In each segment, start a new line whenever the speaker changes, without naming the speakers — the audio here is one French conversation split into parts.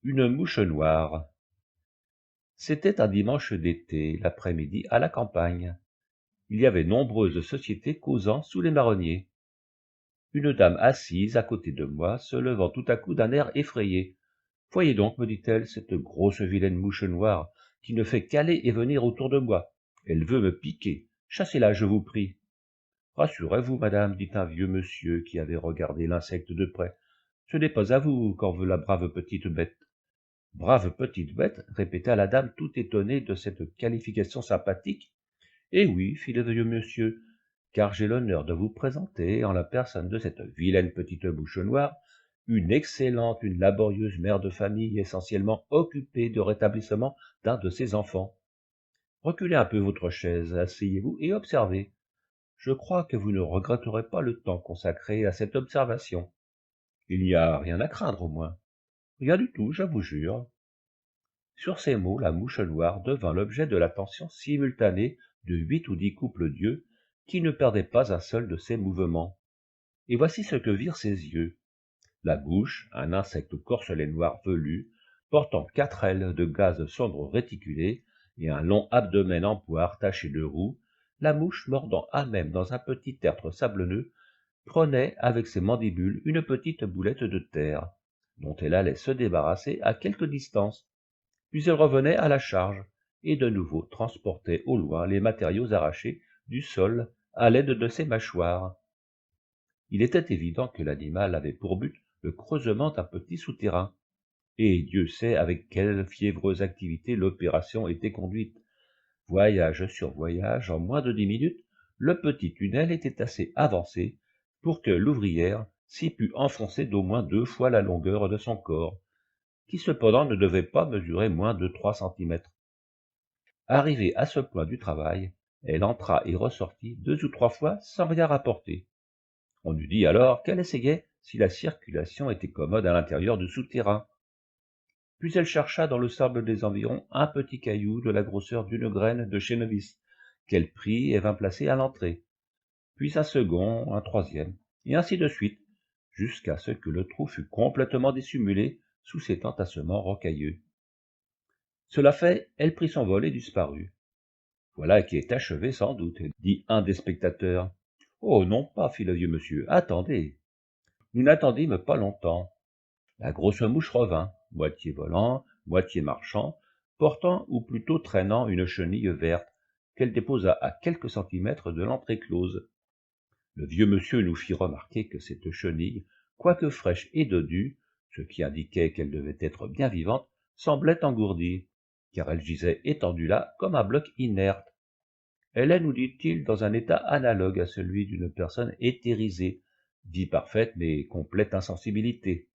Une mouche noire. C'était un dimanche d'été, l'après-midi, à la campagne. Il y avait nombreuses sociétés causant sous les marronniers. Une dame assise à côté de moi, se levant tout à coup d'un air effrayé. Voyez donc, me dit-elle, cette grosse vilaine mouche noire qui ne fait qu'aller et venir autour de moi. Elle veut me piquer. Chassez-la, je vous prie. Rassurez-vous, madame, dit un vieux monsieur qui avait regardé l'insecte de près. Ce n'est pas à vous qu'en veut la brave petite bête. Brave petite bête, répéta la dame tout étonnée de cette qualification sympathique. Eh oui, fit le vieux monsieur, car j'ai l'honneur de vous présenter, en la personne de cette vilaine petite bouche noire, une excellente, une laborieuse mère de famille essentiellement occupée de rétablissement d'un de ses enfants. Reculez un peu votre chaise, asseyez-vous et observez. Je crois que vous ne regretterez pas le temps consacré à cette observation. Il n'y a rien à craindre au moins. Rien du tout, je vous jure. Sur ces mots, la mouche noire devint l'objet de l'attention simultanée de 8 ou 10 couples d'yeux qui ne perdaient pas un seul de ses mouvements. Et voici ce que virent ses yeux. La bouche, un insecte corselet noir velu, portant 4 ailes de gaze sombre réticulées et un long abdomen en poire taché de roux, la mouche mordant à même dans un petit tertre sablonneux, prenait avec ses mandibules une petite boulette de terre, dont elle allait se débarrasser à quelque distance. Puis elle revenait à la charge, et de nouveau transportait au loin les matériaux arrachés du sol à l'aide de ses mâchoires. Il était évident que l'animal avait pour but le creusement d'un petit souterrain, et Dieu sait avec quelle fiévreuse activité l'opération était conduite. Voyage sur voyage, en moins de 10 minutes, le petit tunnel était assez avancé pour que l'ouvrière s'y pût enfoncer d'au moins 2 fois la longueur de son corps, qui cependant ne devait pas mesurer moins de 3 centimètres. Arrivée à ce point du travail, elle entra et ressortit 2 ou 3 fois sans rien rapporter. On eût dit alors qu'elle essayait si la circulation était commode à l'intérieur du souterrain. Puis elle chercha dans le sable des environs un petit caillou de la grosseur d'une graine de chènevis, qu'elle prit et vint placer à l'entrée, puis un second, un troisième, et ainsi de suite, jusqu'à ce que le trou fût complètement dissimulé sous ces entassements rocailleux. Cela fait, elle prit son vol et disparut. Voilà qui est achevé sans doute, dit un des spectateurs. Oh non pas, fit le vieux monsieur, attendez. Nous n'attendîmes pas longtemps. La grosse mouche revint, moitié volant, moitié marchant, portant ou plutôt traînant une chenille verte, qu'elle déposa à quelques centimètres de l'entrée close. Le vieux monsieur nous fit remarquer que cette chenille, quoique fraîche et dodue, ce qui indiquait qu'elle devait être bien vivante, semblait engourdie, car elle gisait étendue là comme un bloc inerte. Elle est, nous dit-il, dans un état analogue à celui d'une personne éthérisée, vie parfaite mais complète insensibilité.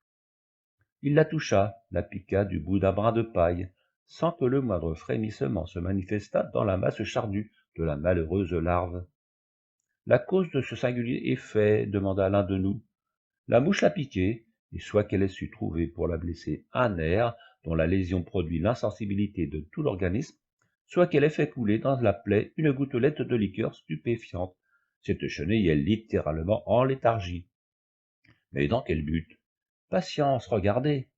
Il la toucha, la piqua du bout d'un brin de paille, sans que le moindre frémissement se manifestât dans la masse charnue de la malheureuse larve. La cause de ce singulier effet, demanda l'un de nous. La mouche l'a piquée, et soit qu'elle ait su trouver pour la blesser un nerf dont la lésion produit l'insensibilité de tout l'organisme, soit qu'elle ait fait couler dans la plaie une gouttelette de liqueur stupéfiante. Cette chenille est littéralement en léthargie. Mais dans quel but? Patience, regardez.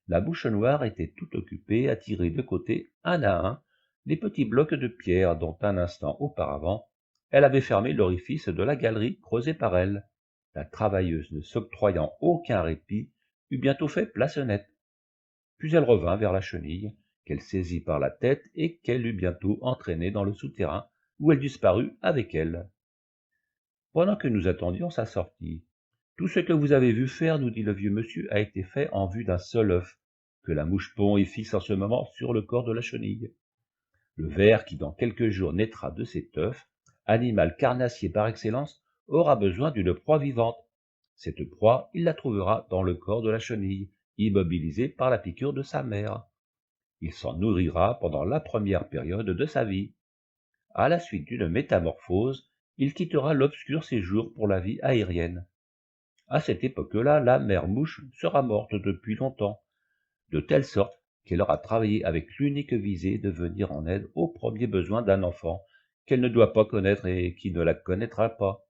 La bouche noire était tout occupée à tirer de côté, un à un, les petits blocs de pierre dont un instant auparavant elle avait fermé l'orifice de la galerie creusée par elle. La travailleuse, ne s'octroyant aucun répit, eut bientôt fait place nette. Puis elle revint vers la chenille, qu'elle saisit par la tête et qu'elle eut bientôt entraînée dans le souterrain, où elle disparut avec elle. Pendant que nous attendions sa sortie, tout ce que vous avez vu faire, nous dit le vieux monsieur, a été fait en vue d'un seul œuf, que la mouche pond et fixe en ce moment sur le corps de la chenille. Le ver qui dans quelques jours naîtra de cet œuf, animal carnassier par excellence, aura besoin d'une proie vivante. Cette proie, il la trouvera dans le corps de la chenille, immobilisée par la piqûre de sa mère. Il s'en nourrira pendant la première période de sa vie. À la suite d'une métamorphose, il quittera l'obscur séjour pour la vie aérienne. À cette époque-là, la mère mouche sera morte depuis longtemps, de telle sorte qu'elle aura travaillé avec l'unique visée de venir en aide aux premiers besoins d'un enfant qu'elle ne doit pas connaître et qui ne la connaîtra pas.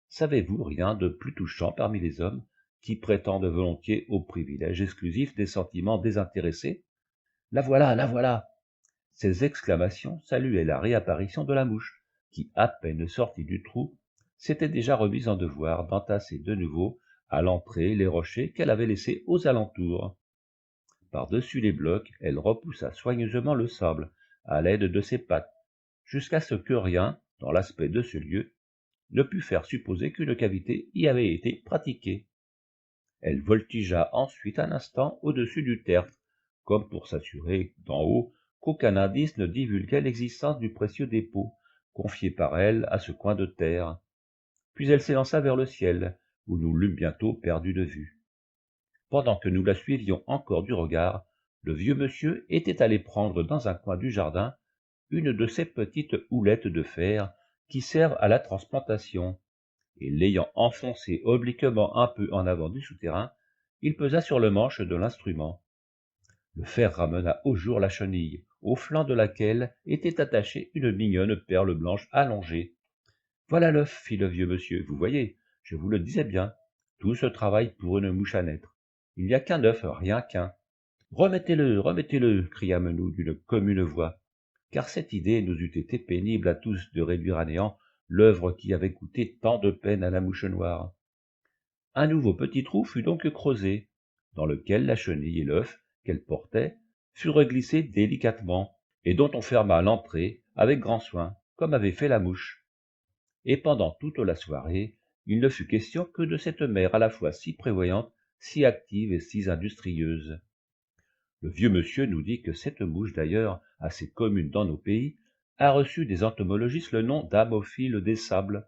Savez-vous rien de plus touchant parmi les hommes qui prétendent volontiers au privilège exclusif des sentiments désintéressés. La voilà, la voilà! Ces exclamations saluaient la réapparition de la mouche, qui, à peine sortie du trou, s'était déjà remise en devoir d'entasser de nouveau à l'entrée les rochers qu'elle avait laissés aux alentours. Par-dessus les blocs, elle repoussa soigneusement le sable, à l'aide de ses pattes, jusqu'à ce que rien, dans l'aspect de ce lieu, ne pût faire supposer qu'une cavité y avait été pratiquée. Elle voltigea ensuite un instant au-dessus du tertre, comme pour s'assurer, d'en haut, qu'aucun indice ne divulguait l'existence du précieux dépôt, confié par elle à ce coin de terre. Puis elle s'élança vers le ciel, où nous l'eûmes bientôt perdue de vue. Pendant que nous la suivions encore du regard, le vieux monsieur était allé prendre dans un coin du jardin une de ces petites houlettes de fer qui servent à la transplantation, et l'ayant enfoncée obliquement un peu en avant du souterrain, il pesa sur le manche de l'instrument. Le fer ramena au jour la chenille, au flanc de laquelle était attachée une mignonne perle blanche allongée. Voilà l'œuf, fit le vieux monsieur, vous voyez, je vous le disais bien, tout ce travail pour une mouche à naître. Il n'y a qu'un œuf, rien qu'un. Remettez-le, remettez-le, criâmes nous d'une commune voix, car cette idée nous eût été pénible à tous de réduire à néant l'œuvre qui avait coûté tant de peine à la mouche noire. Un nouveau petit trou fut donc creusé, dans lequel la chenille et l'œuf qu'elle portait furent glissés délicatement, et dont on ferma l'entrée avec grand soin, comme avait fait la mouche. Et pendant toute la soirée, il ne fut question que de cette mère à la fois si prévoyante, si active et si industrieuse. Le vieux monsieur nous dit que cette mouche, d'ailleurs assez commune dans nos pays, a reçu des entomologistes le nom d'amophile des sables.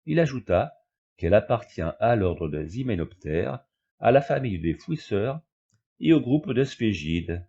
Il ajouta qu'elle appartient à l'ordre des hyménoptères, à la famille des fouisseurs et au groupe des sphégides.